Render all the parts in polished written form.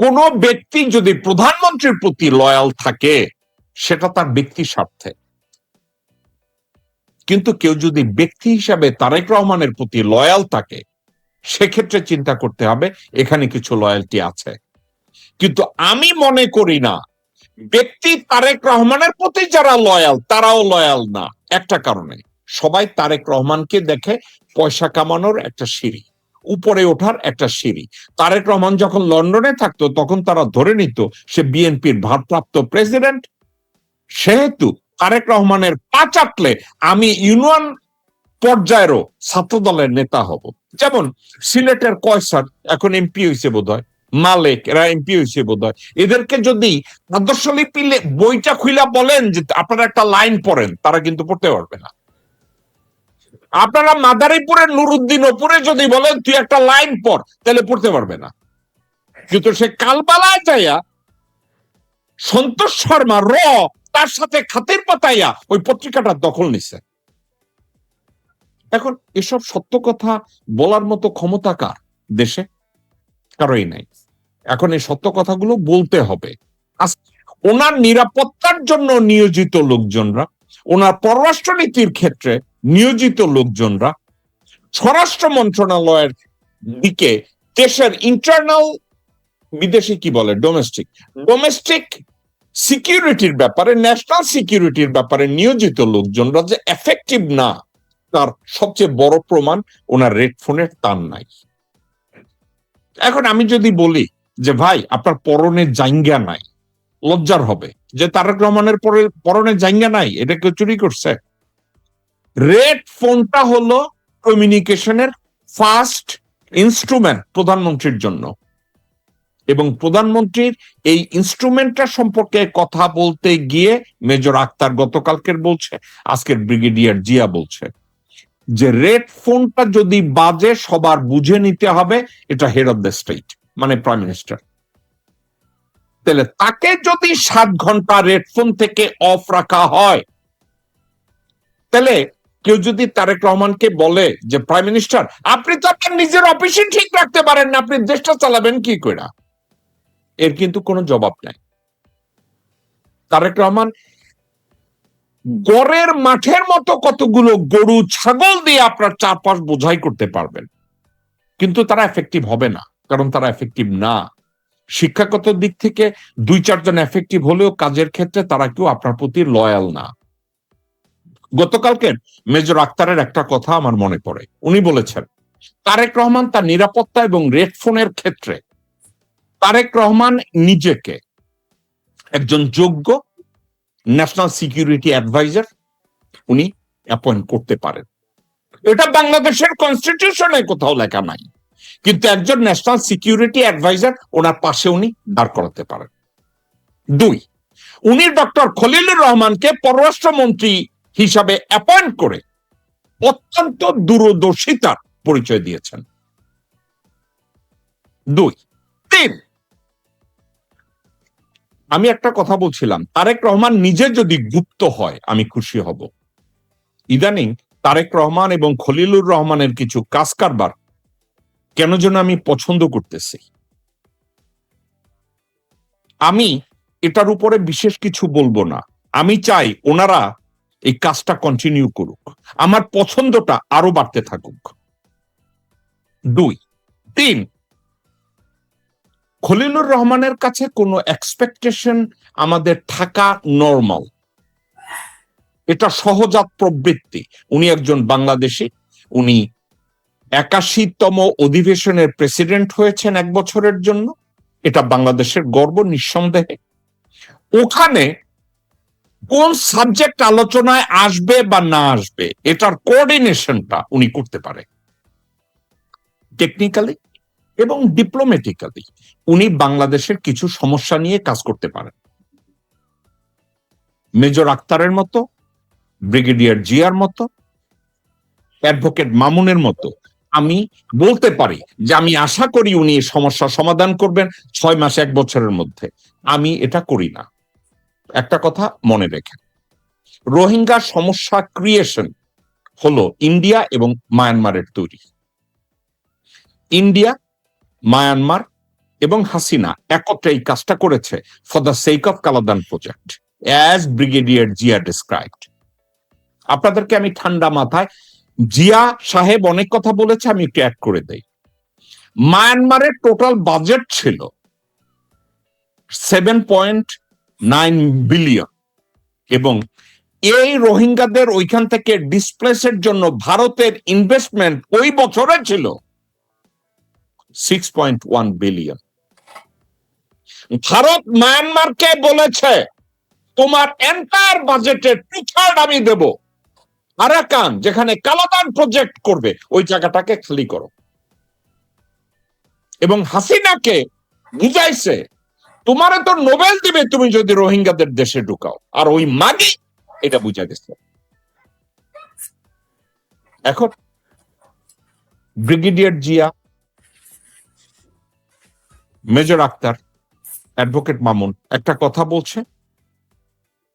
কোন ব্যক্তি যদি প্রধানমন্ত্রীর প্রতি লয়াল থাকে সেটা তার ব্যক্তি স্বার্থে, কিন্তু কেউ যদি ব্যক্তি হিসাবে তারেক রহমানের প্রতি লয়াল থাকে সেক্ষেত্রে চিন্তা করতে হবে এখানে কিছু লয়ালটি আছে। কিন্তু আমি মনে করি না ব্যক্তি তারেক রহমানের প্রতি যারা লয়াল তারাও লয়াল না। একটা কারণে, সবাই তারেক রহমানকে দেখে পয়সা কামানোর একটা সিঁড়ি, উপরে ওঠার একটা সিঁড়ি। তারেক রহমান যখন লন্ডনে থাকতো তখন তারা ধরে নিত সে বিএনপির ভারপ্রাপ্ত প্রেসিডেন্ট, সেহেতু তারেক রহমানের পা চাটলে আমি ইউনিয়ন পর্যায়েরও ছাত্র দলের নেতা হব। যেমন সিলেটের কয়সার এখন এমপি হয়েছে বোধহয়, মালেক এরা এমপি হয়েছে বোধহয়। এদেরকে যদি আদর্শলিপি বইটা খুইলা বলেন যে আপনারা একটা লাইন পড়েন, তারা কিন্তু পড়তে পারবে না। আপনারা মাদারীপুরের নুরুদ্দিন ওপরে যদি বলেন তুই একটা লাইন পড়, তাহলে পড়তে পারবে না। কিন্তু সে কালবালায় যাইয়া সন্তোষ শর্মা তার সাথে খাতির পাতাইয়া ওই পত্রিকাটা দখল নিছে। এখন এসব সত্য কথা বলার মতো ক্ষমতা কার দেশে? কারোই নাই। এখন এই সত্য কথাগুলো বলতে হবে। ওনার নিরাপত্তার জন্য নিয়োজিত লোকজনরা, ওনার পররাষ্ট্রনীতির ক্ষেত্রে নিয়োজিত লোকজনরা, স্বরাষ্ট্র মন্ত্রণালয়ের দিকে দেশের ইন্টারনাল, বিদেশি কি বলে ডোমেস্টিক সিকিউরিটির ব্যাপারে, ন্যাশনাল সিকিউরিটির ব্যাপারে নিয়োজিত লোকজনরা যে এফেক্টিভ না, তার সবচেয়ে বড় প্রমাণ ওনার রেড ফোনের তার নাই। এখন আমি যদি বলি যে ভাই আপনার পরনে জাইঙ্গা নাই, লজ্জার হবে যে তারেক রহমানের পরনে জাইঙ্গা নাই, এটা কেউ চুরি করছে? রেড ফোনটা হলো কমিউনিকেশনের ফার্স্ট ইনস্ট্রুমেন্ট প্রধানমন্ত্রীর জন্য, এবং প্রধানমন্ত্রীর এই ইনস্ট্রুমেন্টটা সম্পর্কে কথা বলতে গিয়ে মেজর আক্তার গতকালকের বলছে, আজকের ব্রিগেডিয়ার জিয়া বলছে যে রেড ফোনটা যদি বাজে সবার বুঝে নিতে হবে এটা হেড অফ দ্য স্টেট মানে প্রাইম মিনিস্টার। তাহলে তাকে যদি 7 ঘন্টা রেড ফোন থেকে অফ রাখা হয়, তাহলে কেউ যদি তারেক রহমানকে বলে যে প্রাইম মিনিস্টার আপনি তো আপনার নিজের অফিসে ঠিক রাখতে পারেন না, আপনি দেশটা চালাবেন কি করে? এর কিন্তু কোনো জবাব নাই। তারেক রহমান গড়ের মাঠের মতো কতগুলো গরু ছাগল দিয়ে আপনার চারপাশ বোঝাই করতে পারবেন, কিন্তু তারা এফেক্টিভ হবে না, কারণ তারা এফেক্টিভ না। শিক্ষাগত দিক থেকে 2-4 জন এফেক্টিভ হলেও কাজের ক্ষেত্রে তারা কেউ আপনার প্রতি লয়াল না। গতকালকে মেজর আক্তারের একটা কথা আমার মনে পড়ে। উনি বলেছেন তারেক রহমান তার নিরাপত্তা এবং রেড ফোনের ক্ষেত্রে তারেক রহমান নিজেকে একজন যোগ্য ন্যাশনাল সিকিউরিটি অ্যাডভাইজার উনি অ্যাপয়েন্ট করতে পারেন। এটা বাংলাদেশের কনস্টিটিউশনে কোথাও লেখা নাই, কিন্তু একজন ন্যাশনাল সিকিউরিটি অ্যাডভাইজার ওনার পাশে উনি দাঁড় করাতে পারেন। 2, উনি ডক্টর খলিলুর রহমানকে পররাষ্ট্রমন্ত্রী হিসাবে অ্যাপয়েন্ট করে অত্যন্ত দূরদর্শিতার পরিচয় দিয়েছেন। 2, 3, আমি একটা কথা বলছিলাম, তারেক রহমান নিজে যদি গুপ্ত হয় আমি খুশি হব। ইদানিং তারেক রহমান এবং খলিলুর রহমানের কিছু কাজ কারবার কেন যেন আমি পছন্দ করতেছি। আমি এটার উপরে বিশেষ কিছু বলবো না, আমি চাই ওনারা এই কাজটা কন্টিনিউ করুক, আমার পছন্দটা আরো বাড়তে থাকুক। 2, 3, খলিলুর রহমানের কাছে কোনো এক্সপেকটেশন আমাদের থাকা নরমাল, এটা সহজাত প্রবৃত্তি। উনি একজন বাংলাদেশী, উনি 81তম অধিবেশনের প্রেসিডেন্ট হয়েছেন 1 বছরের জন্য, এটা বাংলাদেশের গর্ব নিঃসন্দেহে। ওখানে কোন সাবজেক্ট আলোচনায় আসবে বা না আসবে এটার কোঅর্ডিনেশনটা উনি করতে পারে। টেকনিক্যালি এবং ডিপ্লোম্যাটিক্যালি উনি বাংলাদেশের কিছু সমস্যা নিয়ে কাজ করতে পারেন। মেজর আক্তারের মতো, ব্রিগেডিয়ার জিয়ার মতো, অ্যাডভোকেট মামুনের মতো আমি বলতে পারি যে আমি আশা করি উনি সমস্যা সমাধান করবেন 6 মাস 1 বছরের মধ্যে। আমি এটা করি না। একটা কথা মনে রেখেন, রোহিঙ্গা সমস্যা ক্রিয়েশন হলো ইন্ডিয়া এবং মায়ানমারের তৈরি। ইন্ডিয়া, মায়ানমার এবং হাসিনা একত্রে এই কাজটা করেছে for the sake of Kaladan project, as brigadier Zia described. আপনাদেরকে আমি ঠান্ডা মাথায়, জিয়া সাহেব অনেক কথা বলেছে, আমি একটু অ্যাড করে দেই। মায়ানমারের টোটাল বাজেট ছিল 7.9 বিলিয়ন, এবং এই রোহিঙ্গাদের ওইখান থেকে ডিসপ্লেসের জন্য ভারতের ইনভেস্টমেন্ট ওই বছরে ছিল 6.1 বিলিয়ন। ভারত মায়ানমারকে বলেছে তোমার এন্টায়ার বাজেটের 2/3 আমি দেব, আরাকান যেখানে কালাদান প্রজেক্ট করবে ওই জায়গাটাকে খালি করো। এবং হাসিনাকে বুঝাইছে তোমারে তো নোবেল দিবে তুমি যদি রোহিঙ্গাদের দেশে ঢুকাও, আর ওই মাগি এটা বুঝা গেছে। এখন brigadier Zia, major Akhtar, advocate Mamun একটা কথা বলছে,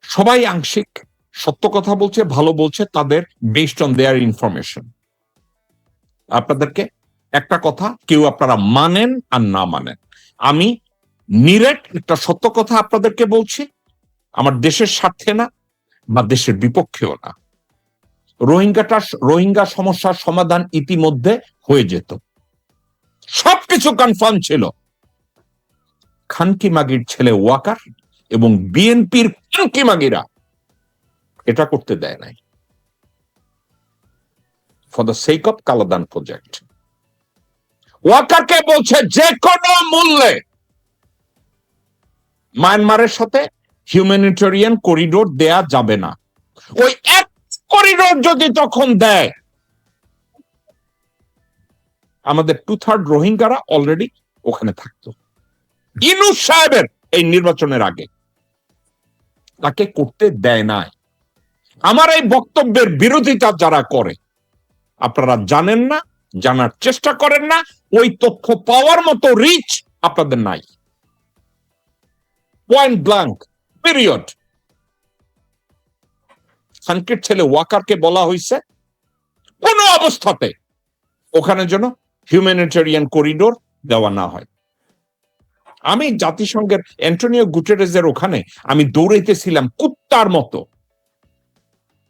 সবাই আংশিক সত্য কথা বলছে, ভালো বলছে, তাদের বেসড অন দেয়ার ইনফরমেশন। আপনাদেরকে একটা কথা কেউ আপনারা মানেন আর না মানেন, আমি নিরেট একটা সত্য কথা আপনাদেরকে বলছি, আমার দেশের স্বার্থে না বা দেশের বিপক্ষেও না। রোহিঙ্গা সমস্যার সমাধান ইতিমধ্যে হয়ে যেত, সবকিছু কনফার্ম ছিল। খানকি মাগির ছেলে ওয়াকার এবং বিএনপির খানকি মাগিরা এটা করতে দেয় নাই for the sake of Kaladan project. ওয়াকারকে বলছে যে কোনো মূল্যে মায়ানমারের সাথে হিউম্যানিটেরিয়ান করিডোর দেয়া যাবে না। ওই এক করিডোর যদি তখন দেয়, আমাদের 2/3 রোহিঙ্গারা অলরেডি ওখানে থাকতো। ইনুস সাহেবের এই নির্বাচনের আগে তাকে করতে দেয় নাই। আমার এই বক্তব্যের বিরোধিতা যারা করে, আপনারা জানেন না, জানার চেষ্টা করেন না, ওই তথ্য পাওয়ার মতো রিচ আপনাদের নাই। Point blank period. খানকির ছেলে ওয়াকারকে বলা হয়েছে কোন অবস্থাতে ওখানে যেন হিউম্যানিটেরিয়ান করিডোর দেওয়া না হয়। আমি জাতিসংঘের অ্যান্টোনিও গুটেরেজের ওখানে আমি দৌড়াইতেছিলাম কুত্তার মতো,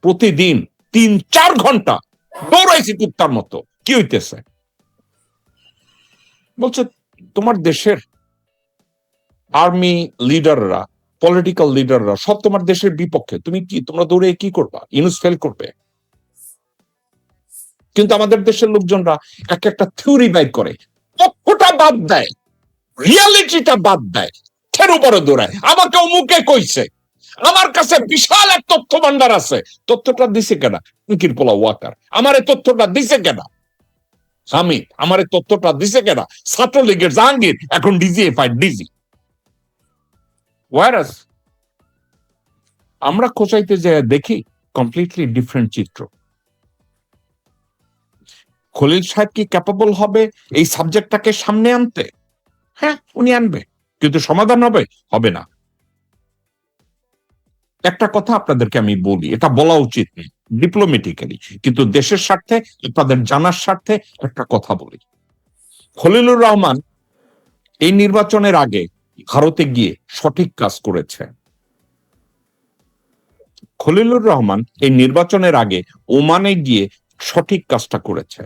প্রতিদিন 3-4 ঘন্টা দৌড়াইছি কুত্তার মতো। কি হইতেছে? বলছে তোমার দেশের আর্মি লিডাররা, পলিটিক্যাল লিডাররা সব তোমার দেশের বিপক্ষে, তুমি কি, তোমরা দৌড়ে কি করবা? ইউনুস ফেল করবে। কিন্তু আমাদের দেশের লোকজনরা একটা থিওরি বাইর করে, তথ্যটা বাদ দেয়, রিয়ালিটিটা বাদ দেয়, এর উপরে দৌড়ায়। আমাকে অমুকে কইছে, আমার কাছে বিশাল এক তথ্য ভান্ডার আছে। তথ্যটা দিছে কেনা? কির পোলা ওয়াকার। আমারে তথ্যটা দিছে কেনা? হামিদ। আমারে তথ্যটা দিছে কেনা? ছাত্রলীগের জাহাঙ্গীর, এখন ডিজিএফআই ডিজি। ওয়ারাস আমরা খোঁচাইতে যে দেখি কমপ্লিটলি ডিফারেন্ট চিত্র। খলিল সাহেব কি ক্যাপাবল হবে এই সাবজেক্টটাকে সামনে আনতে? হ্যাঁ, উনি আনবে, কিন্তু সমাধান হবে না। একটা কথা আপনাদেরকে আমি বলি, এটা বলা উচিত নেই ডিপ্লোমেটিক্যালি, কিন্তু দেশের স্বার্থে, আপনাদের জানার স্বার্থে একটা কথা বলি। খলিলুর রহমান এই নির্বাচনের আগে ভারতে গিয়ে সঠিক কাজ করেছে। খলিলুর রহমান এই নির্বাচনের আগে ওমানে গিয়ে সঠিক কাজটা করেছে।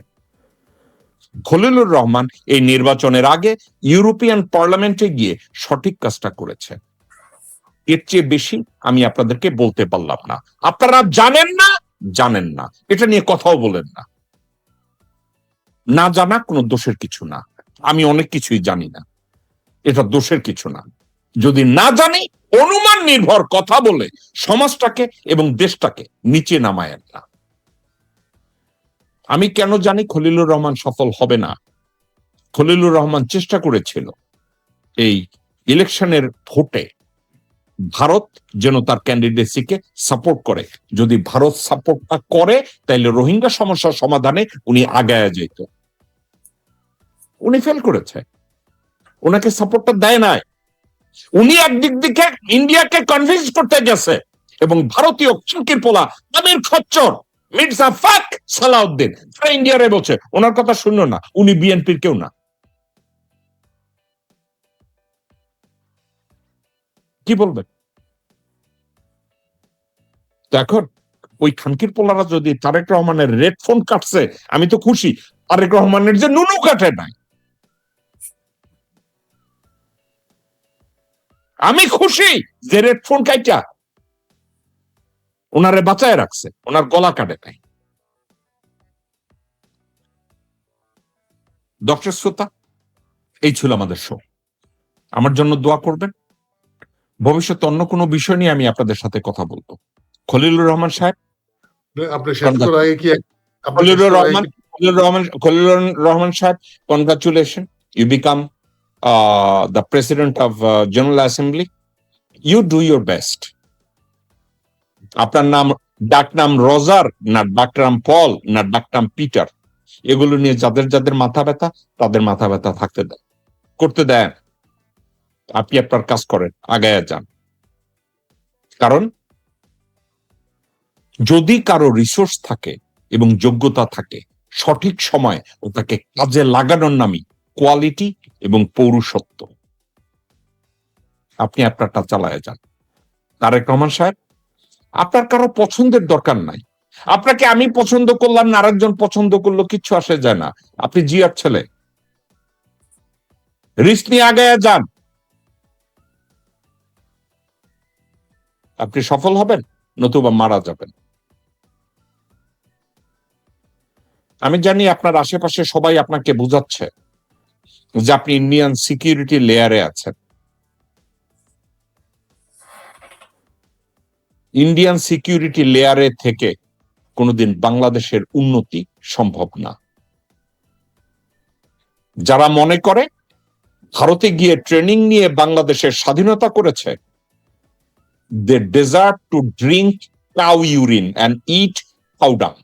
খলিলুর রহমান এই নির্বাচনের আগে ইউরোপিয়ান পার্লামেন্টে গিয়ে সঠিক কাজটা করেছে। এর চেয়ে বেশি আমি আপনাদেরকে বলতে পারলাম না। আপনারা জানেন না, এটা নিয়ে কথাও বলেন না। না জানা কোনো দোষের কিছু না। আমি অনেক কিছুই জানি না, এটা দোষের কিছু না। যদি না জানি, অনুমান নির্ভর কথা বলে সমাজটাকে এবং দেশটাকে নিচে নামায় না। আমি কেন জানি খলিলুর রহমান সফল হবে না? খলিলুর রহমান চেষ্টা করেছিল এই ইলেকশনের ভোটে ভারত যেন তার ক্যান্ডিডেসিকে সাপোর্ট করে। যদি ভারত সাপোর্টটা করে, তাইলে রোহিঙ্গা সমস্যার সমাধানে উনি আগায়া যেত। উনি ফেল করেছে, ওনাকে সাপোর্টটা দেয় নাই। উনি একদিক দিকে ইন্ডিয়াকে কনভিন্স করতে গেছে, এবং ভারতীয় চুমকির পোলা আমির খচ্চর মির্জা ফাক সালাউদ্দিন ইন্ডিয়ারে বলছে ওনার কথা শুনলো না, উনি বিএনপির কেউ না। কি বলবেন? তো এখন ওই খানকির পোলারা যদি তারেক রহমানের রেড ফোন কাটছে, আমি তো খুশি। তারেক রহমানের যে নুনু কাটে নাই, আমি খুশি যে রেড ফোন কাইটা ওনারে বাঁচায় রাখছে, ওনার গলা কাটে নাই। ডক্টর শ্রোতা, এই ছিল আমাদের শো। আমার জন্য দোয়া করবেন। ভবিষ্যতে অন্য কোনো বিষয় নিয়ে আমি আপনাদের সাথে কথা বলবো। খলিলুর রহমান সাহেব, আপনি শেষ করার আগে কি খলিলুর রহমান সাহেব, congratulation, you become the president of General Assembly. You do your best. আপনার নাম, ডাক নাম রজার না ডাক নাম পল না ডাক নাম পিটার, এগুলো নিয়ে যাদের যাদের মাথা ব্যথা, তাদের মাথা ব্যথা থাকতে দেন, করতে দেন। আপনি আপনার কাজ করেন, আগায়া যান। কারণ যদি কারো রিসোর্স থাকে এবং যোগ্যতা থাকে, সঠিক সময় ওটাকে কাজে লাগানোর নামই কোয়ালিটি এবং পৌরুষত্ব। আপনি আপনারটা চালায় যান। তারেক রহমান সাহেব, আপনার কারো পছন্দের দরকার নাই। আপনাকে আমি পছন্দ করলাম না আরেকজন পছন্দ করলো, কিচ্ছু আসে যায় না। আপনি জিয়ার ছেলে, রিস্ক নিয়ে আগায় যান। আপনি সফল হবেন, নতুবা মারা যাবেন। আমি জানি আপনার আশেপাশে সবাই আপনাকে বোঝাচ্ছে যে আপনি ইন্ডিয়ান সিকিউরিটি লেয়ারে আছেন। ইন্ডিয়ান সিকিউরিটি লেয়ারে থেকে কোনোদিন বাংলাদেশের উন্নতি সম্ভব না। যারা মনে করে ভারতে গিয়ে ট্রেনিং নিয়ে বাংলাদেশের স্বাধীনতা করেছে, they deserve to drink cow urine and eat cow dung.